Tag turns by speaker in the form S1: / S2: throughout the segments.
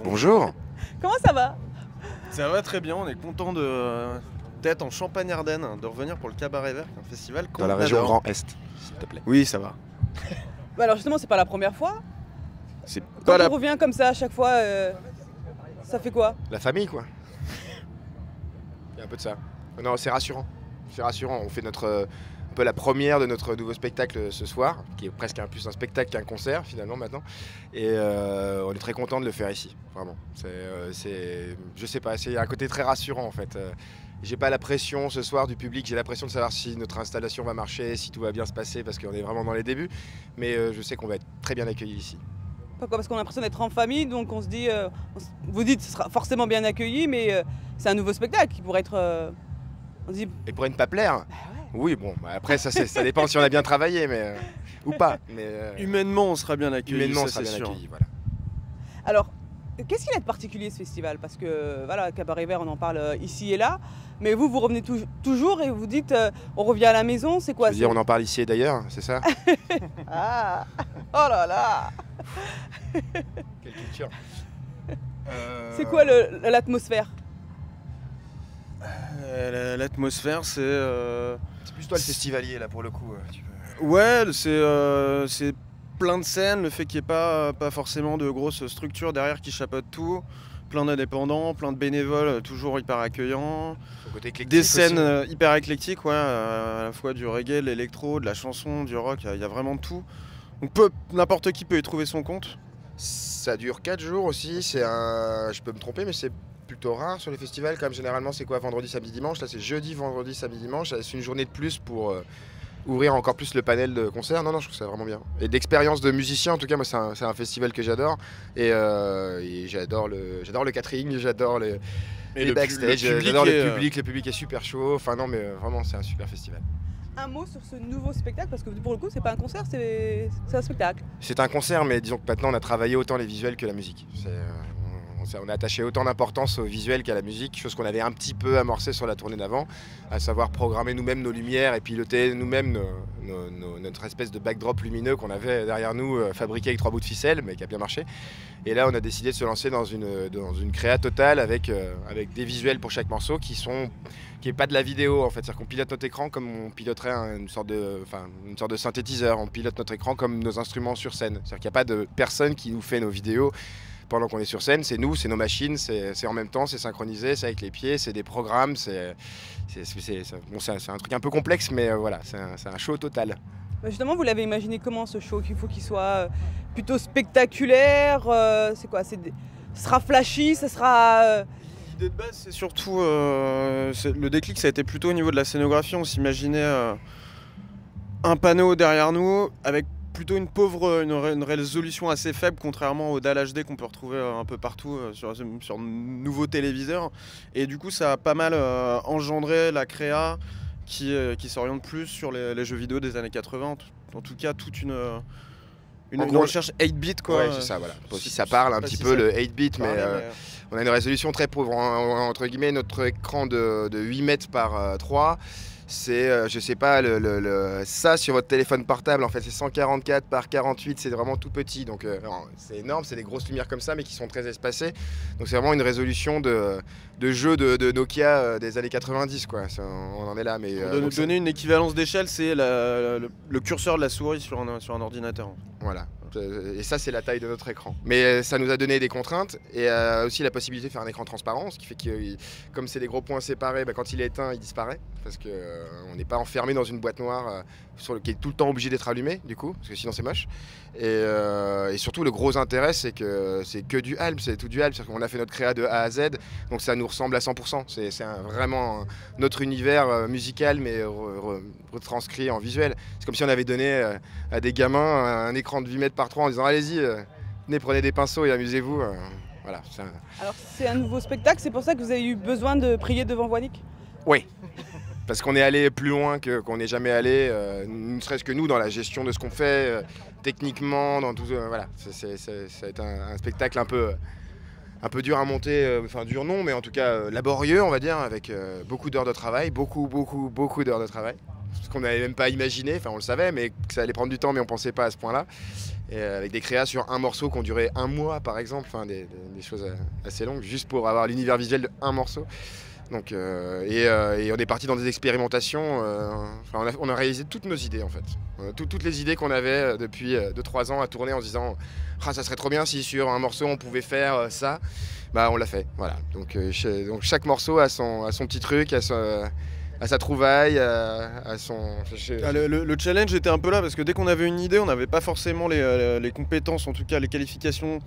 S1: Bonjour.
S2: Comment ça va?
S3: Ça va très bien, on est content d'être en Champagne-Ardenne, de revenir pour le Cabaret Vert, un festival qu'on
S1: Dans la région
S3: adore.
S1: Grand Est, s'il te plaît.
S3: Oui, ça va.
S2: Bah alors justement, c'est pas la première fois.
S3: C'est
S2: Quand
S3: pas la...
S2: on revient comme ça à chaque fois, ça fait quoi?
S1: La famille, quoi. Il y a un peu de ça. Non, c'est rassurant. C'est rassurant. On fait un peu la première de notre nouveau spectacle ce soir, qui est presque plus un spectacle qu'un concert finalement maintenant. Et on est très content de le faire ici, vraiment. Je sais pas, c'est un côté très rassurant en fait. J'ai pas la pression ce soir du public, j'ai la pression de savoir si notre installation va marcher, si tout va bien se passer, parce qu'on est vraiment dans les débuts. Mais je sais qu'on va être très bien accueillis ici.
S2: Pourquoi? Parce qu'on a l'impression d'être en famille, donc on se dit, vous dites, ce sera forcément bien accueilli, mais c'est un nouveau spectacle qui pourrait être. On se dit,
S1: Et pourrait ne pas plaire?
S2: bah ouais.
S1: Oui, bon, bah après ça dépend si on a bien travaillé, mais ou pas. Mais
S3: Humainement, on sera bien accueillis,
S1: humainement, on
S3: ça,
S1: sera
S3: c'est
S1: bien
S3: sûr.
S1: accueillis, voilà.
S2: Alors, qu'est-ce qu'il a de particulier ce festival? Parce que voilà, Cabaret Vert, on en parle ici et là, mais vous revenez toujours et vous dites, on revient à la maison, c'est quoi?
S1: Je veux dire, on en parle ici et d'ailleurs, c'est ça?
S2: Ah, oh là là!
S1: Quelle culture.
S2: C'est quoi l'atmosphère?
S3: L'atmosphère, c'est...
S1: C'est plus toi le festivalier là pour le coup.
S3: Ouais, c'est plein de scènes, le fait qu'il n'y ait pas forcément de grosses structures derrière qui chapeautent tout, plein d'indépendants, plein de bénévoles, toujours hyper accueillants,
S1: Ton côté éclectique
S3: des
S1: aussi.
S3: scènes hyper éclectiques, ouais, à la fois du reggae, de l'électro, de la chanson, du rock, il y a vraiment de tout. Donc n'importe qui peut y trouver son compte.
S1: Ça dure 4 jours aussi, je peux me tromper mais c'est plutôt rare sur les festivals quand même. Généralement c'est quoi, vendredi, samedi, dimanche? Là c'est jeudi, vendredi, samedi, dimanche. C'est une journée de plus pour ouvrir encore plus le panel de concerts. Non, je trouve ça vraiment bien. Et d'expérience de musicien, en tout cas moi c'est un festival que j'adore. Et j'adore le catering, j'adore les backstage, j'adore le public est super chaud. Enfin non mais vraiment c'est un super festival.
S2: Un mot sur ce nouveau spectacle, parce que pour le coup, c'est pas un concert, c'est un spectacle.
S1: C'est un concert, mais disons que maintenant on a travaillé autant les visuels que la musique. On a attaché autant d'importance au visuel qu'à la musique, chose qu'on avait un petit peu amorcé sur la tournée d'avant, à savoir programmer nous-mêmes nos lumières et piloter nous-mêmes notre espèce de backdrop lumineux qu'on avait derrière nous, fabriqué avec 3 bouts de ficelle, mais qui a bien marché. Et là, on a décidé de se lancer dans une créa totale avec des visuels pour chaque morceau qui est pas de la vidéo en fait. C'est-à-dire qu'on pilote notre écran comme on piloterait une sorte de synthétiseur. On pilote notre écran comme nos instruments sur scène. C'est-à-dire qu'il n'y a pas de personne qui nous fait nos vidéos pendant qu'on est sur scène. C'est nous, c'est nos machines, c'est en même temps, c'est synchronisé, c'est avec les pieds, c'est des programmes. C'est un truc un peu complexe, mais voilà, c'est un show total.
S2: Bah justement, vous l'avez imaginé comment ce show? Qu'il faut qu'il soit plutôt spectaculaire, c'est quoi? Ce sera flashy, ça sera...
S3: L'idée de base, c'est surtout le déclic, ça a été plutôt au niveau de la scénographie. On s'imaginait un panneau derrière nous avec plutôt une résolution assez faible, contrairement au DAL HD qu'on peut retrouver un peu partout sur nouveaux téléviseurs. Et du coup, ça a pas mal engendré la créa qui s'oriente plus sur les jeux vidéo des années 80. En tout cas, toute une recherche 8-bit quoi.
S1: Ouais, c'est ça, voilà. Si ça parle un petit peu le 8-bit, mais on a une résolution très pauvre. Entre guillemets, notre écran de 8 mètres par 3, c'est, je sais pas, ça sur votre téléphone portable, en fait, c'est 144 par 48, c'est vraiment tout petit. Donc c'est énorme, c'est des grosses lumières comme ça, mais qui sont très espacées. Donc c'est vraiment une résolution de jeu de Nokia des années 90, quoi. On en est là, mais...
S3: Pour donner une équivalence d'échelle, c'est le curseur de la souris sur un ordinateur.
S1: Voilà. Et ça, c'est la taille de notre écran. Mais ça nous a donné des contraintes et aussi la possibilité de faire un écran transparent, ce qui fait que comme c'est des gros points séparés, quand il est éteint, il disparaît. Parce qu'on n'est pas enfermé dans une boîte noire qui est tout le temps obligé d'être allumée, du coup, parce que sinon c'est moche. Et surtout, le gros intérêt, c'est que c'est que du Alp, c'est tout du Alp. C'est-à-dire qu'on a fait notre créa de A à Z, donc ça nous ressemble à 100%. C'est vraiment notre univers musical, mais retranscrit en visuel. C'est comme si on avait donné à des gamins un écran de 8 mètres par 3 en disant allez-y, venez, prenez des pinceaux et amusez-vous. Voilà.
S2: Alors c'est un nouveau spectacle, c'est pour ça que vous avez eu besoin de prier devant Voinic?
S1: Oui. Parce qu'on est allé plus loin qu'on n'est jamais allé, ne serait-ce que nous dans la gestion de ce qu'on fait, techniquement, dans tout. Voilà, ça va être un spectacle un peu dur à monter, enfin dur non, mais en tout cas laborieux, on va dire, avec beaucoup d'heures de travail, beaucoup d'heures de travail. ce qu'on n'avait même pas imaginé, enfin on le savait, mais que ça allait prendre du temps, mais on pensait pas à ce point-là. Et avec des créas sur un morceau qui ont duré 1 mois par exemple, enfin des choses assez longues, juste pour avoir l'univers visuel d'un morceau. Donc, et on est parti dans des expérimentations, on a réalisé toutes nos idées en fait. Toutes les idées qu'on avait depuis 2-3 ans à tourner en se disant ah, ça serait trop bien si sur un morceau on pouvait faire ça, bah on l'a fait, voilà. Donc chaque morceau a son petit truc, a sa trouvaille, à son...
S3: Le challenge était un peu là parce que dès qu'on avait une idée, on n'avait pas forcément les compétences, en tout cas les qualifications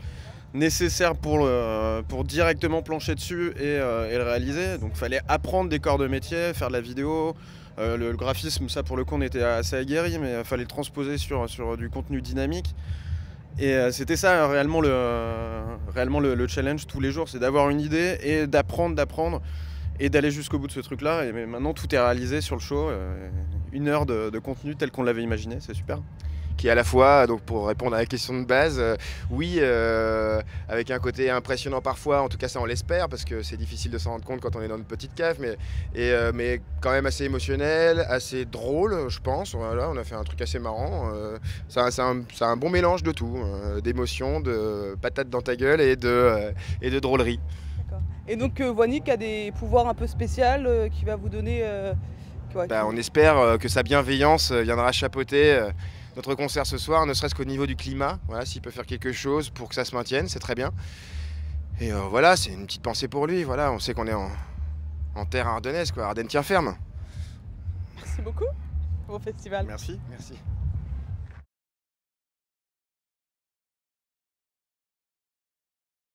S3: nécessaires pour directement plancher dessus et le réaliser. Donc il fallait apprendre des corps de métier, faire de la vidéo, le graphisme, ça pour le coup on était assez aguerri, mais il fallait le transposer sur du contenu dynamique. Et c'était ça réellement le challenge tous les jours, c'est d'avoir une idée et d'apprendre et d'aller jusqu'au bout de ce truc-là. Et maintenant tout est réalisé sur le show, 1 heure de contenu tel qu'on l'avait imaginé, c'est super.
S1: Qui est à la fois, donc pour répondre à la question de base, oui, avec un côté impressionnant parfois, en tout cas ça on l'espère, parce que c'est difficile de s'en rendre compte quand on est dans une petite cave, mais quand même assez émotionnel, assez drôle, je pense. Voilà, on a fait un truc assez marrant. C'est un bon mélange de tout, d'émotions, de patates dans ta gueule et de drôlerie.
S2: D'accord. Et donc Voynich a des pouvoirs un peu spéciaux qui va vous donner...
S1: On espère que sa bienveillance viendra chapeauter notre concert ce soir, ne serait-ce qu'au niveau du climat. Voilà, s'il peut faire quelque chose pour que ça se maintienne, c'est très bien. Et voilà, c'est une petite pensée pour lui. Voilà, on sait qu'on est en terre ardennaise, quoi. Ardennes tient ferme.
S2: Merci beaucoup pour le festival.
S3: Merci.
S1: Merci.